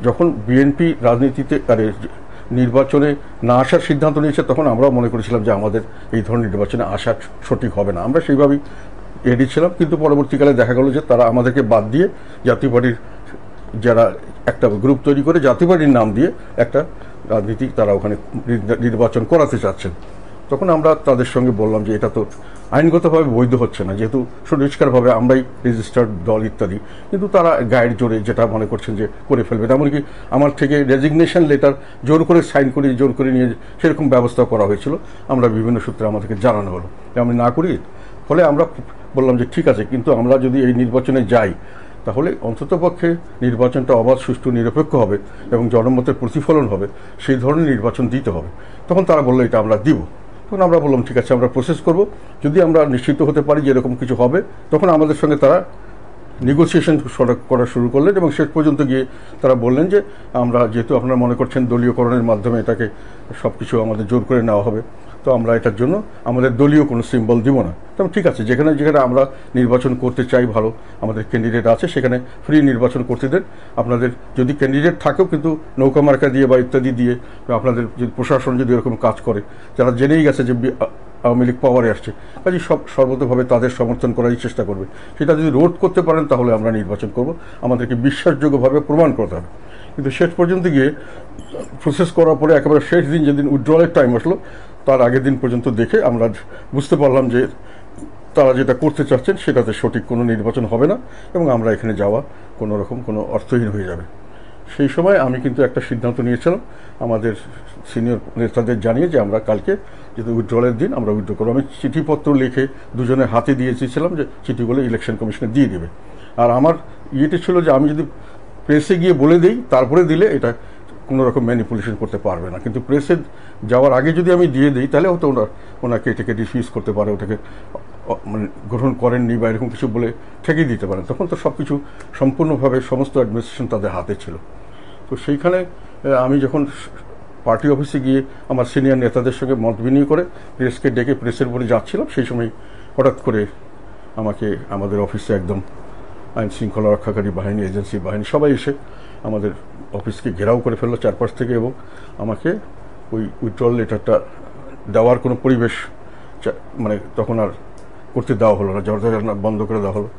যখন বিএনপি রাজনীতিতে নির্বাচনে না আসার সিদ্ধান্ত নিয়েছে তখন আমরাও মনে করেছিলাম যে আমাদের এই ধরনের নির্বাচনে আসা সঠিক হবে না, আমরা সেইভাবেই রেডি ছিলাম। কিন্তু পরবর্তীকালে দেখা গেল যে তারা আমাদেরকে বাদ দিয়ে জাতীয় পার্টির যারা একটা গ্রুপ তৈরি করে জাতীয় পার্টির নাম দিয়ে একটা রাজনীতি তারা ওখানে নির্বাচন করাতে চাচ্ছেন। তখন আমরা তাদের সঙ্গে বললাম যে এটা তো আইনগতভাবে বৈধ হচ্ছে না, যেহেতু সুনিষ্কারভাবে আমরাই রেজিস্টার্ড দল ইত্যাদি, কিন্তু তারা গাইড জোরে যেটা মনে করছেন যে করে ফেলবে, এমনকি আমার থেকে রেজিগনেশন লেটার জোর করে সাইন করে জোর করে নিয়ে সেরকম ব্যবস্থা করা হয়েছিল। আমরা বিভিন্ন সূত্রে আমাদেরকে জানানো হলো যে আমি না করি। ফলে আমরা বললাম যে ঠিক আছে, কিন্তু আমরা যদি এই নির্বাচনে যাই তাহলে অন্ততপক্ষে নির্বাচনটা অবাধ, সুষ্ঠু, নিরপেক্ষ হবে এবং জনমতের প্রতিফলন হবে, সেই ধরনের নির্বাচন দিতে হবে। তখন তারা বললো এটা আমরা দিব। তখন আমরা বললাম ঠিক আছে, আমরা প্রসেস করব, যদি আমরা নিশ্চিত হতে পারি যে এরকম কিছু হবে তখন আমাদের সঙ্গে তারা নেগোসিয়েশন করা শুরু করলেন এবং শেষ পর্যন্ত গিয়ে তারা বললেন যে আমরা যেহেতু আপনারা মনে করছেন দলীয়করণের মাধ্যমে এটাকে সব কিছু আমাদের জোর করে নেওয়া হবে, তো আমরা এটার জন্য আমাদের দলীয় কোনো সিম্বল দিব না। তবে ঠিক আছে, যেখানে যেখানে আমরা নির্বাচন করতে চাই, ভালো আমাদের ক্যান্ডিডেট আছে, সেখানে ফ্রি নির্বাচন করতে দেন। আপনাদের যদি ক্যান্ডিডেট থাকেও কিন্তু নৌকা মার্কা দিয়ে বা ইত্যাদি দিয়ে, আপনাদের যদি প্রশাসন যদি এরকম কাজ করে, যারা জেনেই গেছে যে আওয়ামী লীগ পাওয়ারে আসছে, কাজে সর্বতভাবে তাদের সমর্থন করারই চেষ্টা করবে। সেটা যদি রোধ করতে পারেন তাহলে আমরা নির্বাচন করব, আমাদেরকে বিশ্বাসযোগ্যভাবে প্রমাণ করতে হবে। কিন্তু শেষ পর্যন্ত গিয়ে প্রসেস করার পরে একেবারে শেষ দিন যেদিন উইথড্রলের টাইম আসলো, তার আগের দিন পর্যন্ত দেখে আমরা বুঝতে পারলাম যে তারা যেটা করতে চাচ্ছেন সেটাতে সঠিক কোনো নির্বাচন হবে না এবং আমরা এখানে যাওয়া কোনো রকম কোনো অর্থহীন হয়ে যাবে। সেই সময় আমি কিন্তু একটা সিদ্ধান্ত নিয়েছিলাম আমাদের সিনিয়র নেতাদের জানিয়ে যে আমরা কালকে যেহেতু উইথড্রলের দিন আমরা উইথড্র করবো। আমি চিঠিপত্র লিখে দুজনের হাতে দিয়ে এসেছিলাম যে চিঠিগুলো ইলেকশন কমিশনে দিয়ে দেবে। আর আমার ইয়েটা ছিল যে আমি যদি প্রেসে গিয়ে বলে দিই তারপরে দিলে এটা কোনো রকম ম্যানিপুলেশন করতে পারবে না, কিন্তু প্রেসে যাওয়ার আগে যদি আমি দিয়ে দিই তাহলে হয়তো ওনাকে এটাকে রিফিউজ করতে পারে, ওটাকে মানে গ্রহণ করেননি বা এরকম কিছু বলে ঠেকিয়ে দিতে পারেন। তখন তো সব কিছু সম্পূর্ণভাবে সমস্ত অ্যাডমিনিস্ট্রেশন তাদের হাতে ছিল। তো সেইখানে আমি যখন পার্টি অফিসে গিয়ে আমার সিনিয়র নেতাদের সঙ্গে মত বিনিময় করে প্রেসকে ডেকে প্রেসের উপরে যাচ্ছিলাম, সেই সময় হঠাৎ করে আমাকে আমাদের অফিসে একদম আইন শৃঙ্খলা রক্ষাকারী বাহিনী, এজেন্সি বাহিনী সবাই এসে আমাদের অফিসকে ঘেরাও করে ফেললো চারপাশ থেকে এবং আমাকে ওই উইথড্রল লেটারটা দেওয়ার কোনো পরিবেশ মানে তখন আর করতে দেওয়া হলো না, দরজা বন্ধ করে দেওয়া হলো।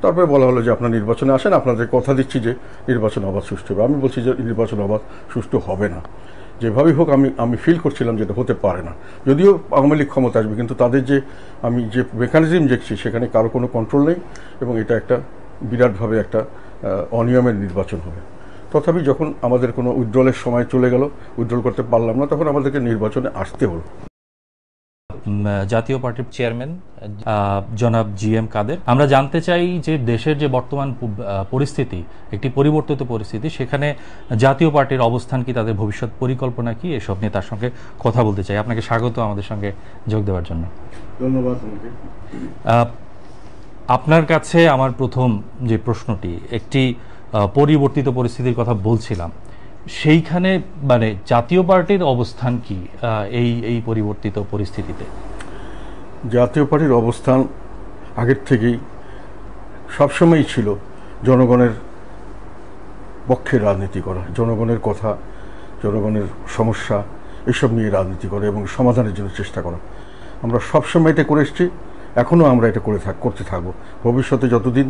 তারপরে বলা হলো যে আপনার নির্বাচনে আসেন, আপনাদের কথা দিচ্ছি যে নির্বাচন অবাধ সুষ্ঠু হবে। আমি বলছি যে নির্বাচন অবাধ সুষ্ঠু হবে না, যেভাবেই হোক আমি ফিল করছিলাম যেটা হতে পারে না। যদিও আওয়ামী লীগ ক্ষমতা আসবে, কিন্তু তাদের যে আমি যে মেকানিজম দেখছি সেখানে কারো কোনো কন্ট্রোল নেই এবং এটা একটা বিরাটভাবে একটা অনিয়মের নির্বাচন হবে। তথাপি যখন আমাদের কোনো উইথড্রলের সময় চলে গেল, উইথড্রল করতে পারলাম না, তখন আমাদেরকে নির্বাচনে আসতে হলো। জাতীয় পার্টির চেয়ারম্যান জনাব জি.এম. কাদের, আমরা জানতে চাই যে দেশের যে বর্তমান পরিস্থিতি, একটি পরিবর্তিত পরিস্থিতি, সেখানে জাতীয় পার্টির অবস্থান কি, তাদের ভবিষ্যৎ পরিকল্পনা কি, এসব নিয়ে তার সঙ্গে কথা বলতে চাই। আপনাকে স্বাগত আমাদের সঙ্গে যোগ দেওয়ার জন্য। ধন্যবাদ। আপনার কাছে আমার প্রথম যে প্রশ্নটি, একটি পরিবর্তিত পরিস্থিতির কথা বলছিলাম, সেইখানে মানে জাতীয় পার্টির অবস্থান কি এই পরিবর্তিত পরিস্থিতিতে? জাতীয় পার্টির অবস্থান আগের থেকেই সবসময়ই ছিল জনগণের পক্ষে রাজনীতি করা, জনগণের কথা, জনগণের সমস্যা এসব নিয়ে রাজনীতি করা এবং সমাধানের জন্য চেষ্টা করা। আমরা সবসময় এটা করে এসেছি, এখনও আমরা এটা করতে থাকবো। ভবিষ্যতে যতদিন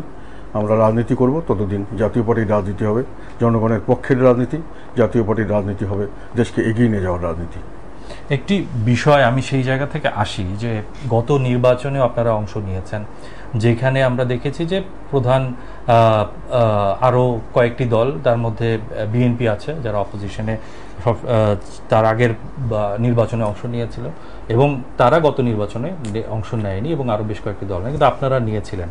আমরা রাজনীতি করব ততদিন জাতীয় পার্টির রাজনীতি হবে জনগণের পক্ষের রাজনীতি, জাতীয় পার্টির রাজনীতি হবে দেশকে এগিয়ে নিয়ে যাওয়ার রাজনীতি। একটি বিষয় আমি সেই জায়গা থেকে আসি যে গত নির্বাচনেও আপনারা অংশ নিয়েছেন, যেখানে আমরা দেখেছি যে প্রধান আরও কয়েকটি দল, তার মধ্যে বিএনপি আছে যারা অপোজিশনে তার আগের নির্বাচনে অংশ নিয়েছিল এবং তারা গত নির্বাচনে অংশ নেয়নি এবং আরও বেশ কয়েকটি দল নেই, কিন্তু আপনারা নিয়েছিলেন।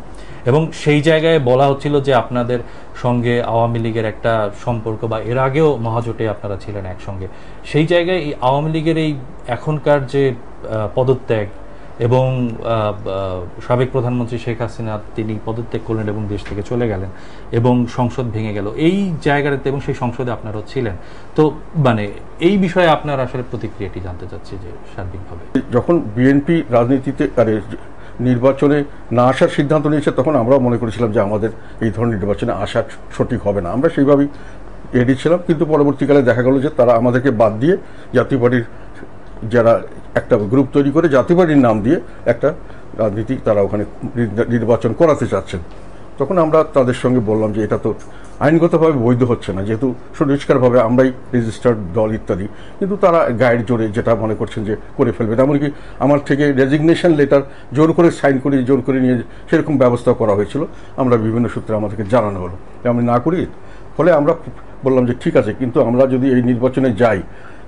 এবং সেই জায়গায় বলা হচ্ছিল যে আপনাদের সঙ্গে আওয়ামী লীগের একটা সম্পর্ক, বা এর আগেও মহাজোটে আপনারা ছিলেন একসঙ্গে। সেই জায়গায় এই আওয়ামী লীগের এই এখনকার যে পদত্যাগ এবং সাবেক প্রধানমন্ত্রী শেখ হাসিনা তিনি পদত্যাগ করলেন এবং দেশ থেকে চলে গেলেন এবং সংসদ ভেঙে গেল, এই জায়গাটাতে এবং সেই সংসদে আপনারাও ছিলেন, তো মানে এই বিষয়ে আপনার আসলে প্রতিক্রিয়াটি জানতে চাচ্ছি যে সার্বিকভাবে। যখন বিএনপি রাজনীতিতে নির্বাচনে না আসার সিদ্ধান্ত নিয়েছে তখন আমরাও মনে করেছিলাম যে আমাদের এই ধরনের নির্বাচনে আসা সঠিক হবে না, আমরা সেইভাবেই এডি ছিলাম, কিন্তু পরবর্তীকালে দেখা গেল যে তারা আমাদেরকে বাদ দিয়ে জাতীয় পার্টির যারা একটা গ্রুপ তৈরি করে জাতীয় পার্টির নাম দিয়ে একটা রাজনীতি তারা ওখানে নির্বাচন করাতে চাচ্ছেন। তখন আমরা তাদের সঙ্গে বললাম যে এটা তো আইনগতভাবে বৈধ হচ্ছে না, যেহেতু সুনিষ্কারভাবে আমরাই রেজিস্টার্ড দল ইত্যাদি, কিন্তু তারা গাইড জোরে যেটা মনে করছেন যে করে ফেলবেন, এমনকি আমার থেকে রেজিগনেশন লেটার জোর করে সাইন করে জোর করে নিয়ে সেরকম ব্যবস্থা করা হয়েছিল। আমরা বিভিন্ন সূত্রে আমাদেরকে জানানো হলো যে আমি না করি। ফলে আমরা বললাম যে ঠিক আছে, কিন্তু আমরা যদি এই নির্বাচনে যাই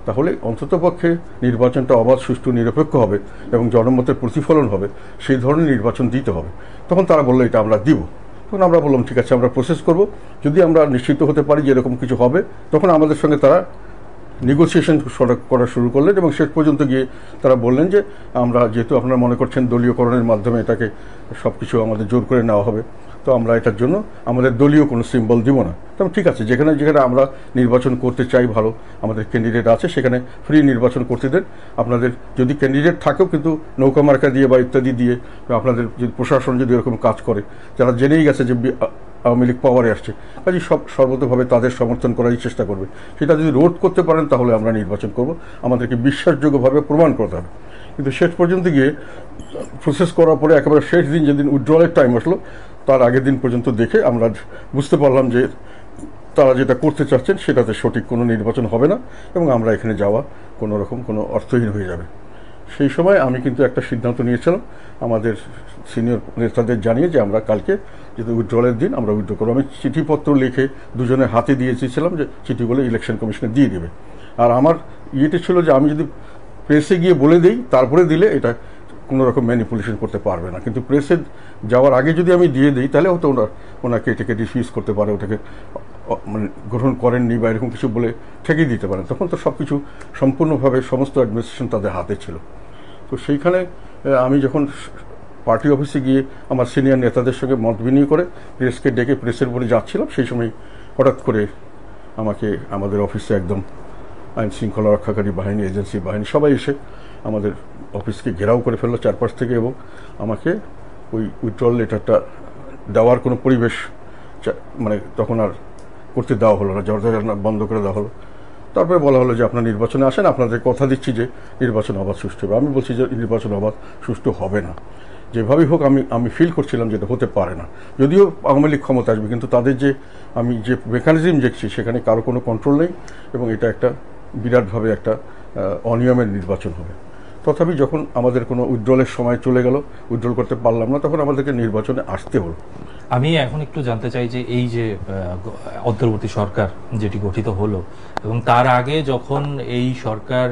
তাহলে অন্ততপক্ষে নির্বাচনটা অবাধ, সুষ্ঠু, নিরপেক্ষ হবে এবং জনমতের প্রতিফলন হবে, সেই ধরনের নির্বাচন দিতে হবে। তখন তারা বললো এটা আমরা দিব। তখন আমরা বললাম ঠিক আছে, আমরা প্রসেস করব, যদি আমরা নিশ্চিত হতে পারি যে এরকম কিছু হবে, তখন আমাদের সঙ্গে তারা নেগোসিয়েশন করা শুরু করলেন এবং শেষ পর্যন্ত গিয়ে তারা বললেন যে আমরা যেহেতু আপনারা মনে করছেন দলীয়করণের মাধ্যমে এটাকে সব কিছু আমাদের জোর করে নেওয়া হবে, তো আমরা এটার জন্য আমাদের দলীয় কোনো সিম্বল দিব না। তবে ঠিক আছে, যেখানে যেখানে আমরা নির্বাচন করতে চাই, ভালো আমাদের ক্যান্ডিডেট আছে, সেখানে ফ্রি নির্বাচন করতে দেন। আপনাদের যদি ক্যান্ডিডেট থাকেও কিন্তু নৌকা মার্কা দিয়ে বা ইত্যাদি দিয়ে, আপনাদের যদি প্রশাসন যদি এরকম কাজ করে, যারা জেনেই গেছে যে আওয়ামী লীগ পাওয়ারে আসছে, কাজে সর্বতভাবে তাদের সমর্থন করারই চেষ্টা করবে। সেটা যদি রোধ করতে পারেন তাহলে আমরা নির্বাচন করব, আমাদেরকে বিশ্বাসযোগ্যভাবে প্রমাণ করতে হবে। কিন্তু শেষ পর্যন্ত গিয়ে প্রসেস করার পরে একেবারে শেষ দিন, যেদিন উইথড্রলের টাইম আসলো, তার আগের দিন পর্যন্ত দেখে আমরা বুঝতে পারলাম যে তারা যেটা করতে চাচ্ছেন সেটাতে সঠিক কোনো নির্বাচন হবে না এবং আমরা এখানে যাওয়া কোনো রকম কোনো অর্থহীন হয়ে যাবে। সেই সময় আমি কিন্তু একটা সিদ্ধান্ত নিয়েছিলাম আমাদের সিনিয়র নেতাদের জানিয়ে যে আমরা কালকে যেহেতু উইথড্রলের দিন আমরা উইথড্র করবো। আমি চিঠিপত্র লিখে দুজনের হাতে দিয়ে এসেছিলাম যে চিঠিগুলো ইলেকশন কমিশনে দিয়ে দেবে। আর আমার ইয়েটা ছিল যে আমি যদি প্রেসে গিয়ে বলে দিই তারপরে দিলে এটা কোনো রকম ম্যানিপুলেশন করতে পারবে না, কিন্তু প্রেসে যাওয়ার আগে যদি আমি দিয়ে দিই তাহলে হয়তো ওনাকে এটাকে রিফিউজ করতে পারে, ওটাকে মানে গ্রহণ করেননি বা এরকম কিছু বলে ঠেকিয়ে দিতে পারেন। তখন তো সব কিছু সম্পূর্ণভাবে সমস্ত অ্যাডমিনিস্ট্রেশন তাদের হাতে ছিল। তো সেইখানে আমি যখন পার্টি অফিসে গিয়ে আমার সিনিয়র নেতাদের সঙ্গে মত বিনিময় করে প্রেসকে ডেকে প্রেসের উপরে যাচ্ছিলাম, সেই সময় হঠাৎ করে আমাকে আমাদের অফিসে একদম আইন শৃঙ্খলা রক্ষাকারী বাহিনী, এজেন্সি বাহিনী সবাই এসে আমাদের অফিসকে ঘেরাও করে ফেললো চারপাশ থেকে এবং আমাকে ওই উইথড্রল লেটারটা দেওয়ার কোনো পরিবেশ মানে তখন আর করতে দেওয়া হলো না, দরজা বন্ধ করে দেওয়া হলো। তারপরে বলা হলো যে আপনার নির্বাচনে আসেন, আপনাদের কথা দিচ্ছি যে নির্বাচন অবাধ সুষ্ঠু হবে। আমি বলছি যে নির্বাচন অবাধ সুষ্ঠু হবে না, যেভাবেই হোক আমি ফিল করছিলাম যেটা হতে পারে না। যদিও আওয়ামী লীগ ক্ষমতা আসবে, কিন্তু তাদের যে আমি যে মেকানিজম দেখছি সেখানে কারো কোনো কন্ট্রোল নেই এবং এটা একটা বিরাটভাবে একটা অনিয়মের নির্বাচন হবে। তথাপি যখন আমাদের কোনো উইথড্রলের সময় চলে গেল, উইথড্রল করতে পারলাম না, তখন আমাদেরকে নির্বাচনে আসতে হলো। আমি এখন একটু জানতে চাই যে এই যে অন্তর্বর্তী সরকার যেটি গঠিত হলো এবং তার আগে যখন এই সরকার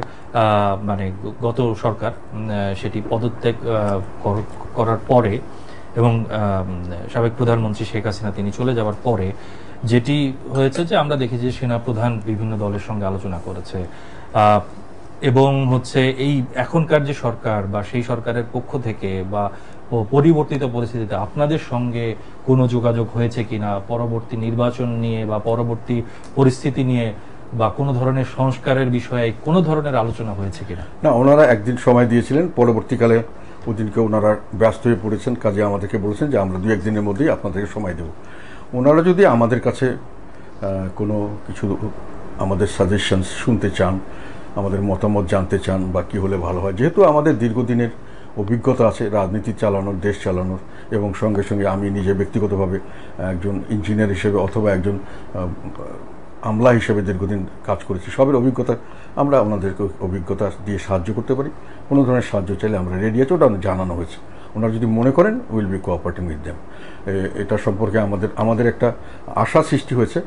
মানে গত সরকার সেটি পদত্যাগ করার পরে এবং সাবেক প্রধানমন্ত্রী শেখ হাসিনা তিনি চলে যাওয়ার পরে যেটি হয়েছে যে আমরা দেখি যে সেনাপ্রধান বিভিন্ন দলের সঙ্গে আলোচনা করেছে এবং হচ্ছে এই এখনকার যে সরকার বা সেই সরকারের পক্ষ থেকে বা পরিবর্তিত পরিস্থিতিতে আপনাদের সঙ্গে কোনো যোগাযোগ হয়েছে কিনা, পরবর্তী নির্বাচন নিয়ে বা পরবর্তী পরিস্থিতি নিয়ে বা কোনো ধরনের সংস্কারের বিষয়ে কোনো ধরনের আলোচনা হয়েছে কিনা? না, ওনারা একদিন সময় দিয়েছিলেন, পরবর্তীকালে ওদিনকে ওনারা ব্যস্ত হয়ে পড়েছেন কাজে, আমাদেরকে বলেছেন যে আমরা 2-1 দিনের মধ্যেই আপনাদেরকে সময় দেব। ওনারা যদি আমাদের কাছে কোনো কিছু আমাদের সাজেশন শুনতে চান, আমাদের মতামত জানতে চান বা কী হলে ভালো হয়, যেহেতু আমাদের দীর্ঘদিনের অভিজ্ঞতা আছে রাজনীতি চালানোর, দেশ চালানোর, এবং সঙ্গে সঙ্গে আমি নিজে ব্যক্তিগতভাবে একজন ইঞ্জিনিয়ার হিসেবে অথবা একজন আমলা হিসেবে দীর্ঘদিন কাজ করেছি, সবের অভিজ্ঞতা আমরা ওনাদেরকে অভিজ্ঞতা দিয়ে সাহায্য করতে পারি। কোনো ধরনের সাহায্য চাইলে আমরা রেডি আছি, ওটা জানানো হয়েছে। ওনারা যদি মনে করেন will be cooperating with them. এটা সম্পর্কে আমাদের একটা আশা সৃষ্টি হয়েছে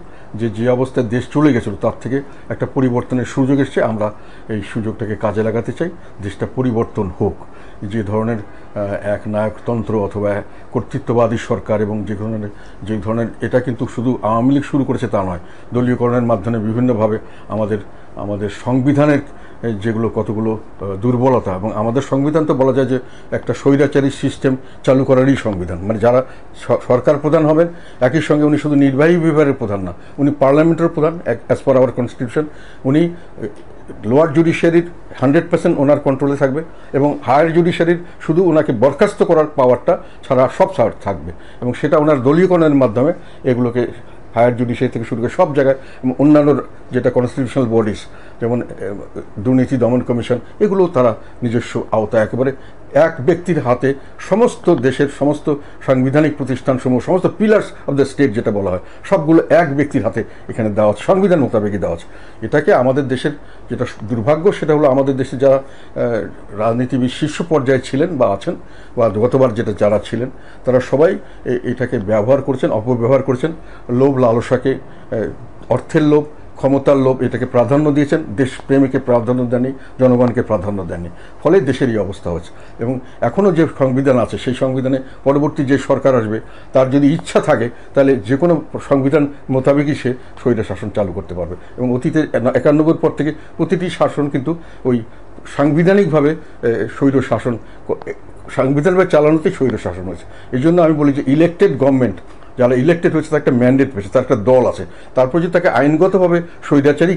যে অবস্থায় দেশ চলে গেছিল তার থেকে একটা পরিবর্তনের সুযোগ এসছে। আমরা এই সুযোগটাকে কাজে লাগাতে চাই, দেশটা পরিবর্তন হোক। যে ধরনের এক নায়কতন্ত্র অথবা কর্তৃত্ববাদী সরকার এবং যে ধরনের এটা কিন্তু শুধু আওয়ামী লীগ শুরু করেছে তা নয়, দলীয়করণের মাধ্যমে বিভিন্নভাবে আমাদের সংবিধানের যেগুলো কতগুলো দুর্বলতা, এবং আমাদের সংবিধান তো বলা যায় যে একটা স্বৈরাচারী সিস্টেম চালু করারই সংবিধান। মানে যারা সরকার প্রধান হবেন একই সঙ্গে উনি শুধু নির্বাহী বিভাগের প্রধান না, উনি পার্লামেন্টের প্রধান অ্যাজ পার আওয়ার কনস্টিটিউশন। উনি লোয়ার জুডিশিয়ারির 100% ওনার কন্ট্রোলে থাকবে এবং হায়ার জুডিশিয়ারির শুধু ওনাকে বরখাস্ত করার পাওয়ারটা ছাড়া সব থাকবে, এবং সেটা ওনার দলীয়করণের মাধ্যমে এগুলোকে হায়ার জুডিশিয়ারি থেকে শুরু করে সব জায়গায়, এবং অন্যান্য যেটা কনস্টিটিউশনাল বডিজ যেমন দুর্নীতি দমন কমিশন, এগুলো তারা নিজস্ব আওতায় একেবারে এক ব্যক্তির হাতে সমস্ত দেশের সমস্ত সাংবিধানিক প্রতিষ্ঠানসমূহ, সমস্ত পিলার্স অফ দ্য স্টেট যেটা বলা হয়, সবগুলো এক ব্যক্তির হাতে এখানে দেওয়া হচ্ছে, সংবিধান মোতাবেকই দেওয়া হচ্ছে। এটাকে আমাদের দেশের যেটা দুর্ভাগ্য সেটা হলো আমাদের দেশে যারা রাজনীতিবিদ শীর্ষ পর্যায়ে ছিলেন বা আছেন বা গতবার যেটা যারা ছিলেন, তারা সবাই এটাকে ব্যবহার করছেন, অপব্যবহার করছেন, লোভ লালসাকে, অর্থের লোভ, ক্ষমতার লোভ, এটাকে প্রাধান্য দিয়েছেন, দেশপ্রেমীকে প্রাধান্য দেননি, জনগণকে প্রাধান্য দেননি, ফলে দেশের এই অবস্থা হচ্ছে। এবং এখনও যে সংবিধান আছে সেই সংবিধানে পরবর্তী যে সরকার আসবে তার যদি ইচ্ছা থাকে তাহলে যে কোনো সংবিধান মোতাবেকই সে স্বৈর শাসন চালু করতে পারবে। এবং অতীতে 91 পর থেকে প্রতিটি শাসন কিন্তু ওই সাংবিধানিকভাবে স্বৈর শাসন, সাংবিধানভাবে চালানোতেই স্বৈর শাসন হয়েছে। এই জন্য আমি বলি যে ইলেকটেড গভর্নমেন্ট যারা ইলেক্টেড হয়েছে তার একটা ম্যান্ডেট পেয়েছে, তার একটা দল আছে, তারপর যদি তাকে আইনগতভাবে স্বৈরাচারী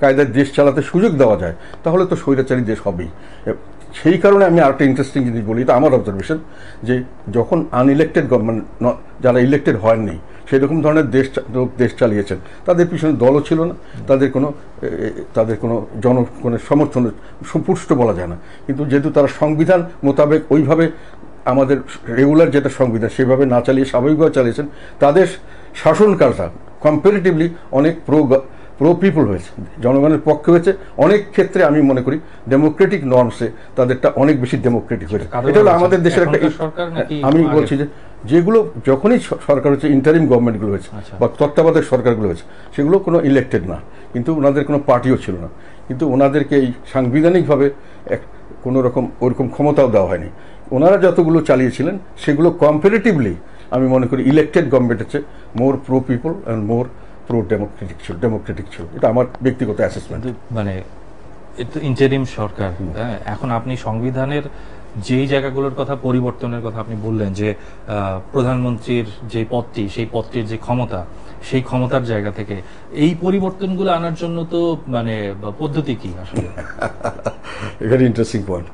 কায়দায় দেশ চালাতে সুযোগ দেওয়া যায় তাহলে তো স্বৈরাচারী দেশ হবেই। সেই কারণে আমি আরেকটা ইন্টারেস্টিং জিনিস বলি, এটা আমার অবজারভেশন, যে যখন আনইলেক্টেড গভর্নমেন্ট, যারা ইলেক্টেড হয়নি সেরকম ধরনের দেশ চালিয়েছেন, তাদের পিছনে দলও ছিল না, তাদের কোনো জনগণের সমর্থন সুপুষ্ট বলা যায় না। কিন্তু যেহেতু তারা সংবিধান মোতাবেক ওইভাবে আমাদের রেগুলার যেটা সংবিধান সেভাবে না চালিয়ে স্বাভাবিকভাবে চালিয়েছেন, তাদের শাসনকালটা কম্পারেটিভলি অনেক প্রো পিপল হয়েছে, জনগণের পক্ষে হয়েছে। অনেক ক্ষেত্রে আমি মনে করি ডেমোক্রেটিক নর্মসে তাদেরটা অনেক বেশি ডেমোক্রেটিক হয়েছে। এটা হলো আমাদের দেশের একটা, আমি বলছি যে যেগুলো যখনই সরকার হচ্ছে, ইন্টারিম গভর্নমেন্টগুলো হয়েছে বা তত্ত্বাবধায়ক সরকারগুলো হয়েছে, সেগুলো কোনো ইলেক্টেড না, কিন্তু ওনাদের কোনো পার্টিও ছিল না, কিন্তু ওনাদেরকে এই সাংবিধানিকভাবে কোনো রকম ওরকম ক্ষমতাও দেওয়া হয়নি। ওনারা যতগুলো চালিয়েছিলেন সেগুলো কম্পারেটিভলি আমি মনে করি ইলেক্টেড গভর্নমেন্টের চেয়ে more pro people and more pro democratic ছিল। এটা আমার ব্যক্তিগত অ্যাসেসমেন্ট। মানে ইন্টারিম সরকার, এখন আপনি সংবিধানের যেই জায়গাগুলোর কথা পরিবর্তনের কথা আপনি বললেন, যে প্রধানমন্ত্রীর যে পদটি, সেই পদটির যে ক্ষমতা, সেই ক্ষমতার জায়গা থেকে এই পরিবর্তনগুলো আনার জন্য তো মানে পদ্ধতি কি আসলে? Very interesting point.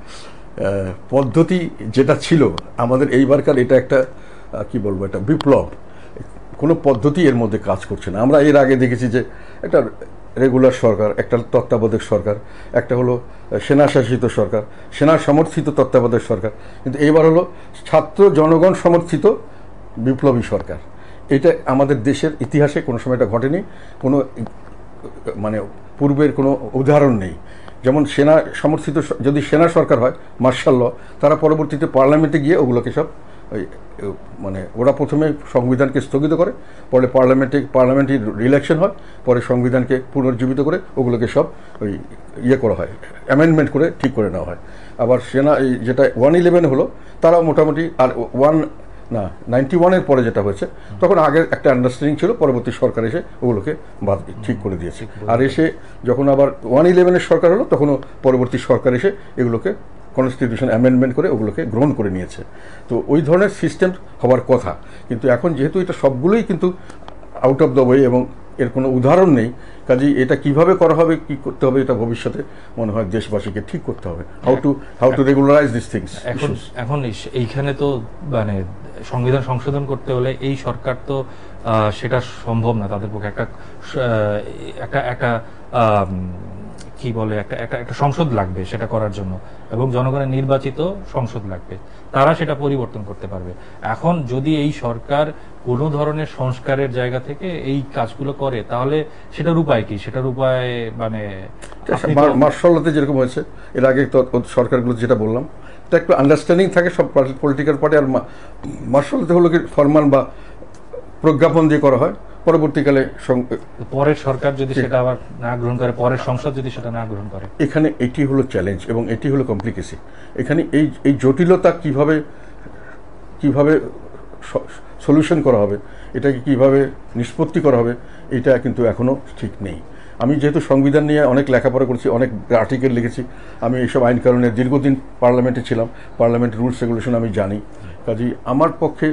পদ্ধতি যেটা ছিল আমাদের এইবারকার, এটা একটা কি বলবো, এটা বিপ্লব। কোনো পদ্ধতি এর মধ্যে কাজ করছে না। আমরা এর আগে দেখেছি যে একটা রেগুলার সরকার, একটা তত্ত্বাবধায়ক সরকার, একটা হলো সেনা শাসিত সরকার, সেনা সমর্থিত তত্ত্বাবধায়ক সরকার, কিন্তু এবার হলো ছাত্র জনগণ সমর্থিত বিপ্লবী সরকার। এটা আমাদের দেশের ইতিহাসে কোনো সময় এটা ঘটেনি, কোনো মানে পূর্বের কোনো উদাহরণ নেই। যেমন সেনা সমর্থিত যদি সেনা সরকার হয়, মার্শাল ল, তারা পরবর্তীতে পার্লামেন্টে গিয়ে ওগুলোকে সব মানে ওরা প্রথমে সংবিধানকে স্থগিত করে, পরে পার্লামেন্টে ইলেকশন হয়, পরে সংবিধানকে পুনর্জীবিত করে ওগুলোকে সব ওই করা হয়, অ্যামেন্ডমেন্ট করে ঠিক করে নেওয়া হয়। আবার সেনা যেটা 111 হলো, তারাও মোটামুটি, আর 91-এর পরে যেটা হয়েছে, তখন আগের একটা আন্ডারস্ট্যান্ডিং ছিল, পরবর্তী সরকার এসে ওগুলোকে ঠিক করে দিয়েছে। আর এসে যখন আবার 111-এর সরকার হলো, তখনও পরবর্তী সরকার এসে এগুলোকে কনস্টিটিউশন অ্যামেন্ডমেন্ট করে ওগুলোকে গ্রহণ করে নিয়েছে। তো ওই ধরনের সিস্টেম হওয়ার কথা, কিন্তু এখন যেহেতু এটা সবগুলোই কিন্তু আউট অফ দ্য ওয়ে এবং এর কোনো উদাহরণ নেই, কাজেই এটা কিভাবে করা হবে, কি করতে হবে, এটা ভবিষ্যতে মনে হয় দেশবাসীকে ঠিক করতে হবে, how two regularise this things. এখন এইখানে তো মানে সংবিধান সংশোধন করতে হলে এই সরকার তো সেটা সম্ভব না তাদের পক্ষে। একটা কি বলে, একটা সংসদ লাগবে সেটা করার জন্য, এবং জনগণের নির্বাচিত সংসদ লাগবে, তারা সেটা পরিবর্তন করতে পারবে। এখন যদি এই সরকার কোনো ধরনের সংস্কারের জায়গা থেকে এই কাজগুলো করে, তাহলে সেটার উপায় কি? সেটার উপায় মানে মার্শাল্লাতে যেরকম হয়েছে এর আগে সরকারগুলো, যেটা বললাম, এটা একটু আন্ডারস্ট্যান্ডিং থাকে সব পলিটিক্যাল পার্টি। আর মার্শাল্লাতে হলো কি ফরমান বা প্রজ্ঞাপন দিয়ে করা হয়, পরবর্তীকালে পরের সরকার যদি সেটা আবার না গ্রহণ করে, পরের সংসদ যদি সেটা না গ্রহণ করে, এখানে এটি হলো চ্যালেঞ্জ এবং এটি হলো কমপ্লিকেসি। এখানে এই জটিলতা কিভাবে সলিউশন করা হবে, এটাকে কিভাবে নিষ্পত্তি করা হবে, এটা কিন্তু এখনও ঠিক নেই। আমি যেহেতু সংবিধান নিয়ে অনেক লেখাপড়া করেছি, অনেক আর্টিকেল লিখেছি, আমি এইসব আইন কানুনের দীর্ঘদিন পার্লামেন্টে ছিলাম, পার্লামেন্ট রুলস রেগুলেশন আমি জানি, কাজেই আমার পক্ষে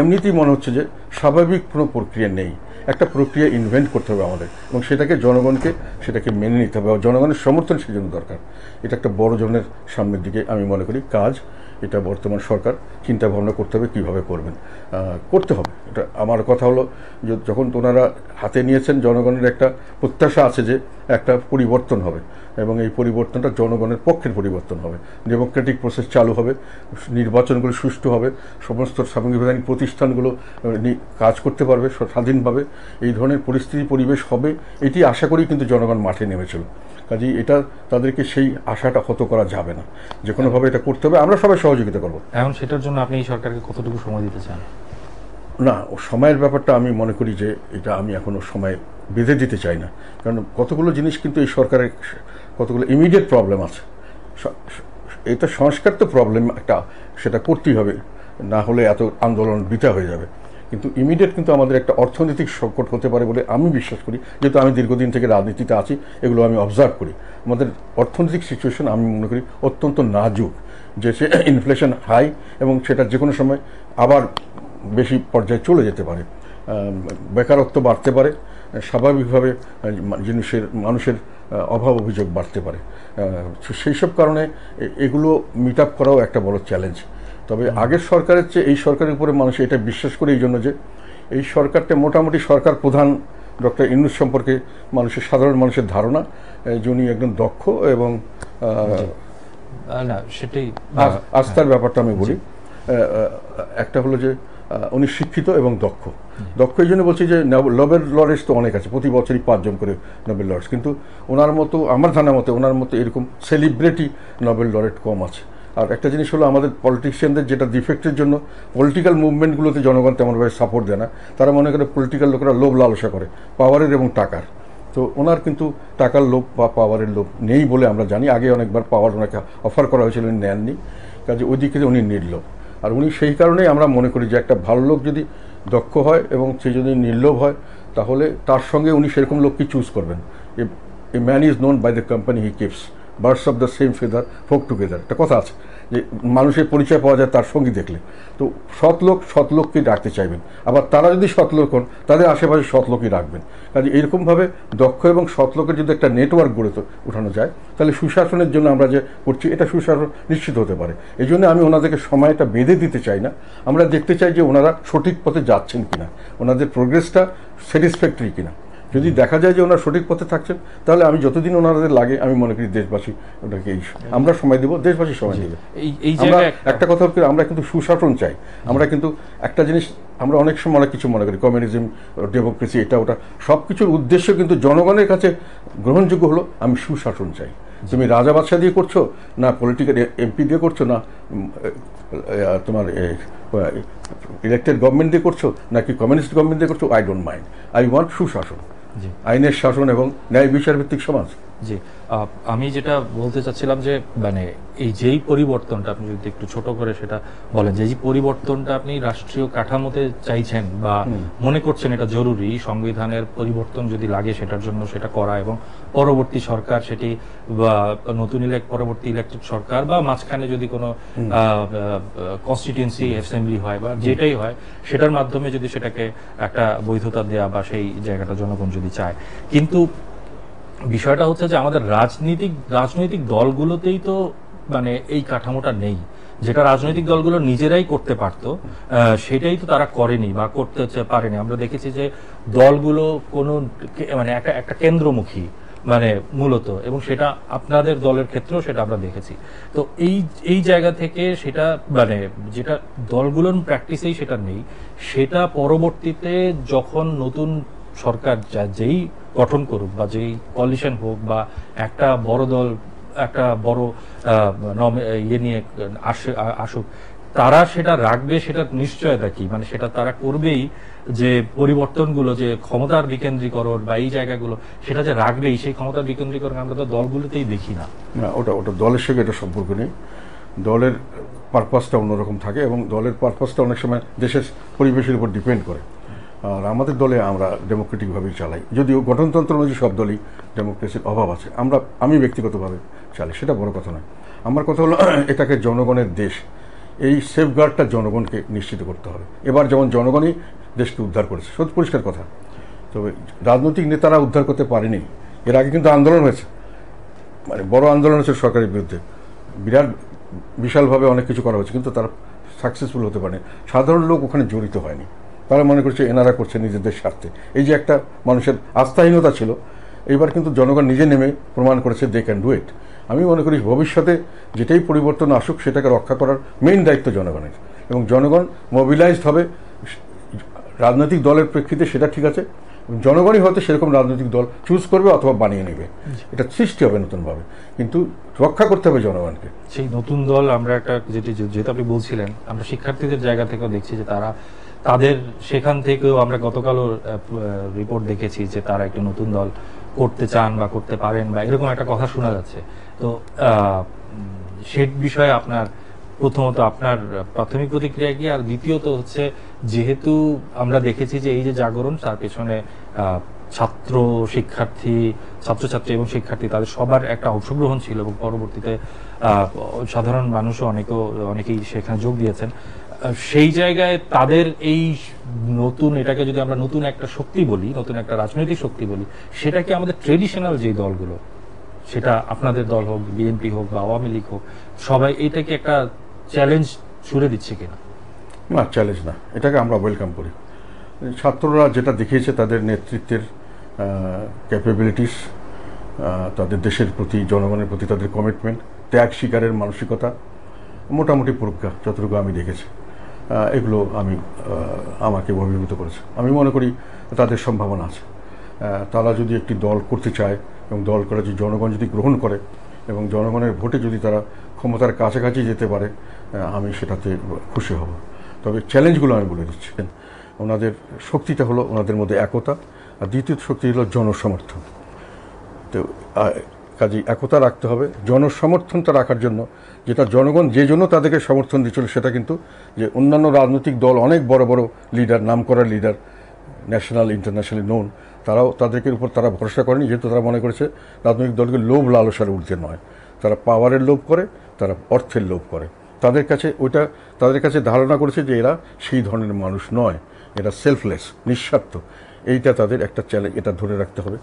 এমনিতেই মনে হচ্ছে যে স্বাভাবিক কোনো প্রক্রিয়া নেই। একটা প্রক্রিয়া ইনভেন্ট করতে হবে আমাদের, এবং সেটাকে মেনে নিতে হবে, জনগণের সমর্থন সেজন্য দরকার। এটা একটা বড় জনের সামনের দিকে আমি মনে করি কাজ, এটা বর্তমান সরকার চিন্তা ভাবনা করতে হবে, কীভাবে করবেন, করতে হবে। এটা আমার কথা হলো যে যখন ওনারা হাতে নিয়েছেন, জনগণের একটা প্রত্যাশা আছে যে একটা পরিবর্তন হবে এবং এই পরিবর্তনটা জনগণের পক্ষের পরিবর্তন হবে, ডেমোক্রেটিক প্রসেস চালু হবে, নির্বাচনগুলো সুষ্ঠু হবে, সমস্ত সাংবিধানিক প্রতিষ্ঠানগুলো কাজ করতে পারবে স্বাধীনভাবে, এই ধরনের পরিস্থিতি পরিবেশ হবে, এটি আশা করেই কিন্তু জনগণ মাঠে নেমেছিল। কাজেই এটা তাদেরকে সেই আশাটা হত করা যাবে না, যে কোনোভাবে এটা করতে হবে, আমরা সবাই সহযোগিতা করবো। এখন সেটার জন্য আপনি এই সরকারকে কতটুকু সময় দিতে চান? না, ও সময়ের ব্যাপারটা আমি মনে করি যে এটা আমি এখনো সময় বেঁধে দিতে চাই না, কারণ কতগুলো জিনিস কিন্তু এই সরকারের কতগুলো ইমিডিয়েট প্রবলেম আছে। এটা সংস্কার তো প্রবলেম একটা, সেটা করতেই হবে, না হলে এত আন্দোলন বৃথা হয়ে যাবে। কিন্তু ইমিডিয়েট কিন্তু আমাদের একটা অর্থনৈতিক সংকট হতে পারে বলে আমি বিশ্বাস করি, যেহেতু আমি দীর্ঘদিন থেকে রাজনীতিতে আছি, এগুলো আমি অবজার্ভ করি। আমাদের অর্থনৈতিক সিচুয়েশন আমি মনে করি অত্যন্ত নাজুক, যে সে ইনফ্লেশন হাই এবং সেটা যে কোনো সময় আবার বেশি পর্যায়ে চলে যেতে পারে, বেকারত্ব বাড়তে পারে, স্বাভাবিকভাবে মানুষের অভাব অভিযোগ বাড়তে পারে। সেই সব কারণে এগুলো মিট আপ করাও একটা বড় চ্যালেঞ্জ। তবে আগের সরকারের চেয়ে এই সরকারের উপরে মানুষ এটা বিশ্বাস করে এই জন্য যে এই সরকারটা মোটামুটি সরকার প্রধান ডক্টর ইউনূস সম্পর্কে সাধারণ মানুষের ধারণা যে উনি একদম দক্ষ এবং সেটাই আস্থার ব্যাপারটা আমি বলি। একটা হলো যে উনি শিক্ষিত এবং দক্ষ এই জন্য বলছি যে নোবেল লরেটস তো অনেক আছে, প্রতি বছরই 5 জন করে নোবেল লরেটস, কিন্তু ওনার মতো আমার ধারণা মতে ওনার মতো এরকম সেলিব্রিটি নোবেল লরেট কম আছে। আর একটা জিনিস হলো আমাদের পলিটিশিয়ানদের যেটা ডিফেক্টের জন্য পলিটিক্যাল মুভমেন্টগুলোতে জনগণ তেমনভাবে সাপোর্ট দেয় না, তারা মনে করে পলিটিক্যাল লোকেরা লোভ লালসা করে পাওয়ারের এবং টাকার। তো ওনার কিন্তু টাকার লোভ বা পাওয়ারের লোভ নেই বলে আমরা জানি। আগে অনেকবার পাওয়ার ওনাকে অফার করা হয়েছিল, উনি নেননি, কাজে ওই দিকে উনি নির্লোভ। আর উনি সেই কারণেই আমরা মনে করি যে একটা ভালো লোক যদি দক্ষ হয় এবং সে যদি নির্লোভ হয়, তাহলে তার সঙ্গে উনি সেরকম লোককে চুজ করবেন। A man is known by the company he keeps, birds of the same feather flock together, একটা কথা আছে যে মানুষের পরিচয় পাওয়া যায় তার সঙ্গী দেখলে। তো সৎ লোককেই রাখতে চাইবেন, আবার তারা যদি সৎ লোক হন তাদের আশেপাশে সৎ লোকই রাখবেন। কাজে এরকমভাবে দক্ষ এবং সৎ লোকের যদি একটা নেটওয়ার্ক গড়ে উঠানো যায়, তাহলে সুশাসনের জন্য আমরা যে করছি এটা সুশাসন নিশ্চিত হতে পারে। এই জন্য আমি ওনাদেরকে সময়টা বেঁধে দিতে চাই না, আমরা দেখতে চাই যে ওনারা সঠিক পথে যাচ্ছেন কিনা, ওনাদের প্রোগ্রেসটা স্যাটিসফ্যাক্টরি কিনা। যদি দেখা যায় যে ওনারা সঠিক পথে থাকছেন, তাহলে আমি যতদিন ওনাদের লাগে আমি মনে করি দেশবাসী ওটাকে আমরা সময় দেবো, দেশবাসী সময় দেবে। আমরা একটা কথা হচ্ছে আমরা কিন্তু সুশাসন চাই। আমরা কিন্তু একটা জিনিস আমরা অনেক সময় অনেক কিছু মনে করি, কমিউনিজম, ডেমোক্রেসি, এটা ওটা, সব কিছুর উদ্দেশ্য কিন্তু জনগণের কাছে গ্রহণযোগ্য হলো আমি সুশাসন চাই। তুমি রাজা বাদশাহ দিয়ে করছো না, পলিটিক্যাল এমপি দিয়ে করছো না, তোমার ইলেক্টেড গভর্নমেন্ট দিয়ে করছো নাকি কমিউনিস্ট গভর্নমেন্ট দিয়ে করছো, I don't mind, I want সুশাসন, আইনের শাসন এবং ন্যায় বিচার ভিত্তিক সমাজ। জি, আমি যেটা বলতে চাচ্ছিলাম যে মানে এই যেই পরিবর্তনটা আপনি যদি একটু ছোট করে সেটা বলেন, যে পরিবর্তনটা আপনি রাষ্ট্রীয় কাঠামোতে চাইছেন বা মনে করছেন এটা জরুরি, সংবিধানের পরিবর্তন যদি লাগে সেটার জন্য সেটা করা, এবং পরবর্তী সরকার সেটি বা নতুন পরবর্তী ইলেকটেড সরকার বা মাঝখানে যদি কোনো কনস্টিটিউয়েন্সি অ্যাসেম্বলি হয় বা যেটাই হয় সেটার মাধ্যমে যদি সেটাকে একটা বৈধতা দেয়া বা সেই জায়গাটা জনগণ যদি চায়। কিন্তু বিষয়টা হচ্ছে যে আমাদের রাজনৈতিক দলগুলোতেই তো মানে এই কাঠামোটা নেই, যেটা রাজনৈতিক দলগুলো নিজেরাই করতে পারতো সেটাই তো তারা করেনি বা করতে পারেনি। আমরা দেখেছি যে দলগুলো কোনো মানে একটা কেন্দ্রমুখী মানে মূলত, এবং সেটা আপনাদের দলের ক্ষেত্রেও সেটা আমরা দেখেছি। তো এই জায়গা থেকে সেটা মানে যেটা দলগুলোর প্র্যাকটিসেই সেটা নেই, সেটা পরবর্তীতে যখন নতুন সরকার যেই গঠন করুক বা যেই কোয়ালিশন হোক বা একটা বড় দল একটা বড় ইয়ে নিয়ে আসুক, তারা সেটা রাখবে, সেটা নিশ্চয়তা কি, মানে সেটা তারা করবেই যে পরিবর্তনগুলো, যে ক্ষমতার বিকেন্দ্রীকরণ বা এই জায়গাগুলো সেটা যে রাখবেই, সেই ক্ষমতার বিকেন্দ্রীকরণ আমরা তো দলগুলোতেই দেখি না। ওটা দলের সঙ্গে এটা সম্পর্ক নেই, দলের পারপাসটা অন্যরকম থাকে এবং দলের পারপাসটা অনেক সময় দেশের পরিবেশের উপর ডিপেন্ড করে। আর আমাদের দলে আমরা ডেমোক্রেটিকভাবেই চালাই, যদিও গঠনতন্ত্র অনুযায়ী সব দলই ডেমোক্রেসির অভাব আছে, আমি ব্যক্তিগতভাবে চালাই, সেটা বড় কথা নয়। আমার কথা হলো এটাকে জনগণের দেশ, এই সেফগার্ডটা জনগণকে নিশ্চিত করতে হবে। এবার যেমন জনগণই দেশকে উদ্ধার করেছে, সত্যি পরিষ্কার কথা। তবে রাজনৈতিক নেতারা উদ্ধার করতে পারেনি। এর আগে কিন্তু আন্দোলন হয়েছে, মানে বড় আন্দোলন হয়েছে সরকারের বিরুদ্ধে, বিশালভাবে অনেক কিছু করা হয়েছে, কিন্তু তারা সাকসেসফুল হতে পারেনি। সাধারণ লোক ওখানে জড়িত হয়নি, তারা মনে করছে এনারা করছে নিজেদের স্বার্থে। এই যে একটা মানুষের আস্থাহীনতা ছিল, এইবার কিন্তু জনগণ নিজে নেমে প্রমাণ করেছে দে ক্যান ডু ইট। আমি মনে করি ভবিষ্যতে যেটাই পরিবর্তন আসুক সেটাকে রক্ষা করার মেইন দায়িত্ব জনগণের, এবং জনগণ মোবিলাইজড হবে রাজনৈতিক দলের প্রেক্ষিতে, সেটা ঠিক আছে। জনগণই হয়তো সেরকম রাজনৈতিক দল চুজ করবে অথবা বানিয়ে নেবে, এটা সৃষ্টি হবে নতুনভাবে, কিন্তু রক্ষা করতে হবে জনগণকে। সেই নতুন দল আমরা একটা যেটা আপনি বলছিলেন, আমরা শিক্ষার্থীদের জায়গা থেকেও দেখছি যে তারা তাদের সেখান থেকেও আমরা গতকালও রিপোর্ট দেখেছি যে তারা একটা নতুন দল করতে চান বা করতে পারেন বা এরকম একটা কথা শোনা যাচ্ছে। তো সে বিষয়ে আপনার প্রথমত আপনার প্রাথমিক প্রতিক্রিয়া কি, আর দ্বিতীয়ত হচ্ছে যেহেতু আমরা দেখেছি যে এই যে জাগরণ তার পেছনে ছাত্রছাত্রী এবং শিক্ষার্থী তাদের সবার একটা অংশগ্রহণ ছিল, এবং পরবর্তীতে সাধারণ মানুষও অনেকেই সেখানে যোগ দিয়েছেন। সেই জায়গায় তাদের এই নতুন, এটাকে যদি আমরা নতুন একটা শক্তি বলি, নতুন একটা রাজনৈতিক শক্তি বলি, সেটা কি আমাদের ট্রেডিশনাল যে দলগুলো, সেটা আপনাদের দল হোক, বিএনপি হোক বা আওয়ামী লীগ হোক, সবাই এটাকে একটা চ্যালেঞ্জ ছুড়ে দিচ্ছে কিনা? না, চ্যালেঞ্জ না, এটাকে আমরা ওয়েলকাম করি। ছাত্ররা যেটা দেখিয়েছে তাদের নেতৃত্বের ক্যাপাবিলিটিস, তাদের দেশের প্রতি, জনগণের প্রতি তাদের কমিটমেন্ট, ত্যাগ স্বীকারের মানসিকতা, মোটামুটি প্রজ্ঞা, যতটুকু আমি দেখেছি, এগুলো আমাকে অভিভূত করেছে। আমি মনে করি তাদের সম্ভাবনা আছে। তারা যদি একটি দল করতে চায় এবং দল করে যদি জনগণ যদি গ্রহণ করে এবং জনগণের ভোটে যদি তারা ক্ষমতার কাছাকাছি যেতে পারে, আমি সেটাতে খুশি হব। তবে চ্যালেঞ্জগুলো আমি বলে দিচ্ছি। ওনাদের শক্তিটা হলো ওনাদের মধ্যে একতা, আর দ্বিতীয় শক্তি হলো জনসমর্থন। তো কাজে একতা রাখতে হবে। জনসমর্থনটা রাখার জন্য, যেটা জনগণ যে জন্য তাদেরকে সমর্থন দিচ্ছিল, সেটা কিন্তু যে অন্যান্য রাজনৈতিক দল, অনেক বড় বড় লিডার, নামকরা লিডার, ন্যাশনাল ইন্টারন্যাশনালি নোন, তারাও তাদেরকে উপর তারা ভরসা করেনি, যেহেতু তারা মনে করেছে রাজনৈতিক দলকে লোভ লালসার ঊর্ধ্বে নয়, তারা পাওয়ারের লোভ করে, তারা অর্থের লোভ করে। তাদের কাছে ধারণা করেছে যে এরা সেই ধরনের মানুষ নয়, এরা সেলফলেস, নিঃস্বার্থ। এইটা তাদের একটা চ্যালেঞ্জ, এটা ধরে রাখতে হবে।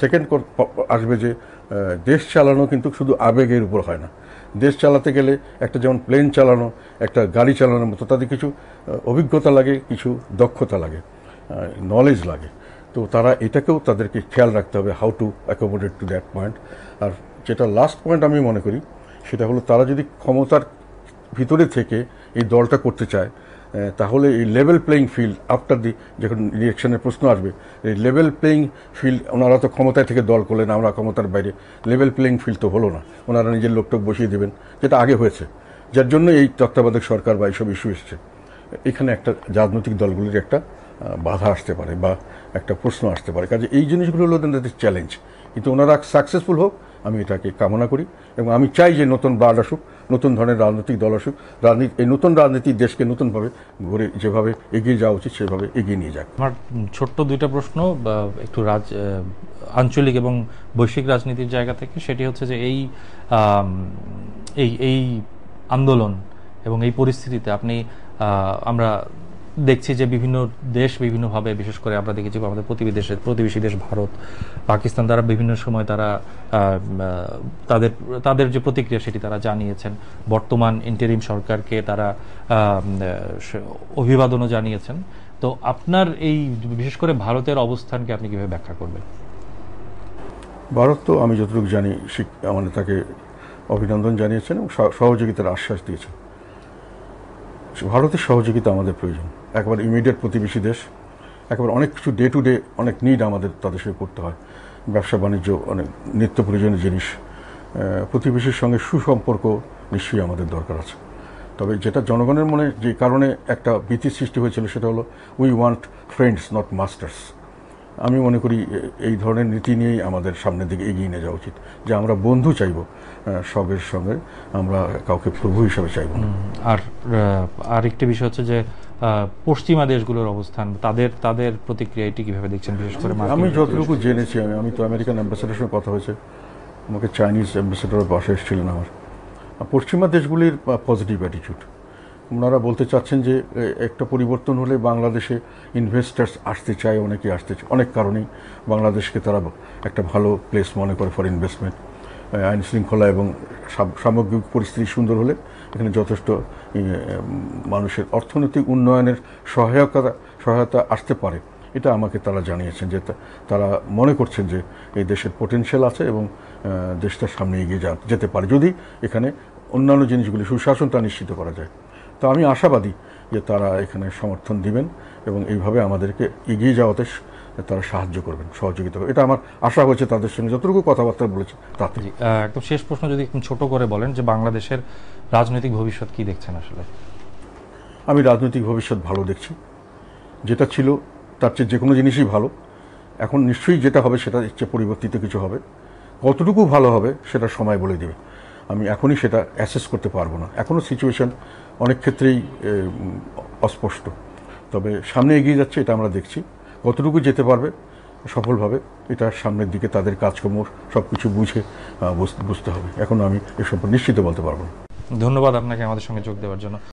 সেকেন্ড আসবে যে দেশ চালানো কিন্তু শুধু আবেগের উপর হয় না। দেশ চালাতে গেলে একটা যেমন প্লেন চালানো, একটা গাড়ি চালানোর মতো, তাদের কিছু অভিজ্ঞতা লাগে, কিছু দক্ষতা লাগে, নলেজ লাগে। তো তারা এটাকেও তাদেরকে খেয়াল রাখতে হবে, how to accommodate to that point. আর যেটা লাস্ট পয়েন্ট আমি মনে করি, সেটা হলো তারা যদি ক্ষমতার ভিতরে থেকে এই দলটা করতে চায়, তাহলে এই লেভেল প্লেইং ফিল্ড আফটার যখন ইলেকশনের প্রশ্ন আসবে, এই লেভেল প্লেইং ফিল্ড, ওনারা তো ক্ষমতায় থেকে দল করলেন, আমরা ক্ষমতার বাইরে, লেভেল প্লেইং ফিল্ড তো হলো না। ওনারা নিজের লোকটোক বসিয়ে দেবেন, যেটা আগে হয়েছে, যার জন্য এই তত্ত্বাবধায়ক সরকার বা এইসব ইস্যু এসছে। এখানে একটা রাজনৈতিক দলগুলির একটা বাধা আসতে পারে বা একটা প্রশ্ন আসতে পারে। কাজে এই জিনিসগুলো হলো তাদের চ্যালেঞ্জ, কিন্তু ওনারা সাকসেসফুল হোক, আমি এটাকে কামনা করি। এবং আমি চাই যে নতুন ব্লাড আসুক, নতুন ধরনের রাজনৈতিক দল আসুক, এই নতুন রাজনীতি দেশকে নতুনভাবে গড়ে যেভাবে এগিয়ে যাওয়া উচিত সেভাবে এগিয়ে নিয়ে যাক। আমার ছোট্ট দুইটা প্রশ্ন, একটু আঞ্চলিক এবং বৈশ্বিক রাজনীতির জায়গা থেকে। সেটি হচ্ছে যে এই আন্দোলন এবং এই পরিস্থিতিতে আমরা দেখছি যে বিভিন্ন দেশ বিভিন্নভাবে, বিশেষ করে আমরা দেখেছি আমাদের প্রতিবেশী দেশ ভারত, পাকিস্তান, তারা বিভিন্ন সময় তারা তাদের যে প্রতিক্রিয়া সেটি তারা জানিয়েছেন। বর্তমান ইন্টারিম সরকারকে তারা অভিবাদনও জানিয়েছেন। তো আপনার এই বিশেষ করে ভারতের অবস্থানকে আপনি কিভাবে ব্যাখ্যা করবেন? ভারত তো আমি যতটুকু জানি আমাদের তাকে অভিনন্দন জানিয়েছেন এবং সহযোগিতার আশ্বাস দিয়েছেন। ভারতের সহযোগিতা আমাদের প্রয়োজন। একবার ইমিডিয়েট প্রতিবেশী দেশ, একবার অনেক কিছু ডে টু ডে অনেক নিড আমাদের তাদের সঙ্গে করতে হয়, ব্যবসা বাণিজ্য, অনেক নিত্য প্রয়োজনীয় জিনিস। প্রতিবেশীর সঙ্গে সুসম্পর্ক নিশ্চয়ই আমাদের দরকার আছে। তবে যেটা জনগণের মনে যে কারণে একটা ভীতির সৃষ্টি হয়েছিল, সেটা হলো we want friends not masters. আমি মনে করি এই ধরনের নীতি নিয়েই আমাদের সামনের দিকে এগিয়ে নিয়ে যাওয়া উচিত, যে আমরা বন্ধু চাইব সবের সঙ্গে, আমরা কাউকে প্রভু হিসাবে চাইব না। আর একটি বিষয় হচ্ছে যে পশ্চিমা দেশগুলোর অবস্থান, তাদের প্রতিক্রিয়া এটি কিভাবে দেখছেন? বিশেষ করে আমি যতটুকু জেনেছি, আমি তো আমেরিকান অ্যাম্বাসেডারের সঙ্গে কথা হয়েছে, আমাকে চাইনিজ অ্যাম্বাসেডার বাসা এসেছিলেন আমার। পশ্চিমা দেশগুলির পজিটিভ অ্যাটিটিউড, ওনারা বলতে চাচ্ছেন যে একটা পরিবর্তন হলে বাংলাদেশে ইনভেস্টার্স আসতে চায়, অনেকেই আসতে চায়, অনেক কারণেই বাংলাদেশকে তারা একটা ভালো প্লেস মনে করে ফর ইনভেস্টমেন্ট। আইন শৃঙ্খলা এবং সামগ্রিক পরিস্থিতি সুন্দর হলে এখানে যথেষ্ট মানুষের অর্থনৈতিক উন্নয়নের সহায়তা আসতে পারে, এটা আমাকে তারা জানিয়েছেন যে তারা মনে করছেন যে এই দেশের পোটেনশিয়াল আছে এবং দেশটা সামনে এগিয়ে যেতে পারে যদি এখানে অন্যান্য জিনিসগুলি সুশাসনটা নিশ্চিত করা যায়। তো আমি আশাবাদী যে তারা এখানে সমর্থন দিবেন এবং এইভাবে আমাদেরকে এগিয়ে যাওয়াতে তারা সাহায্য করবেন, সহযোগিতা করবেন, এটা আমার আশা হয়েছে তাদের সঙ্গে যতটুকু কথাবার্তা বলেছে তাতে। একদম শেষ প্রশ্ন যদি একদম ছোট করে বলেন যে বাংলাদেশের রাজনৈতিক ভবিষ্যৎ কি দেখছেন আসলে? আমি রাজনৈতিক ভবিষ্যৎ ভালো দেখছি, যেটা ছিল তার চেয়ে যে কোনো জিনিসই ভালো। এখন নিশ্চয়ই যেটা হবে সেটা চেয়ে পরিবর্তিত কিছু হবে, কতটুকু ভালো হবে সেটা সময় বলে দেবে, আমি এখনই সেটা অ্যাসেস করতে পারবো না। এখনও সিচুয়েশন অনেক ক্ষেত্রেই অস্পষ্ট, তবে সামনে এগিয়ে যাচ্ছে এটা আমরা দেখছি। কতটুকু যেতে পারবে সফলভাবে এটা সামনের দিকে তাদের কাজকর্ম সব কিছু বুঝে বুঝতে হবে। এখন আমি এ সম্পর্কে নিশ্চিত বলতে পারবো না। ধন্যবাদ আপনাকে আমাদের সঙ্গে যোগ দেওয়ার জন্য।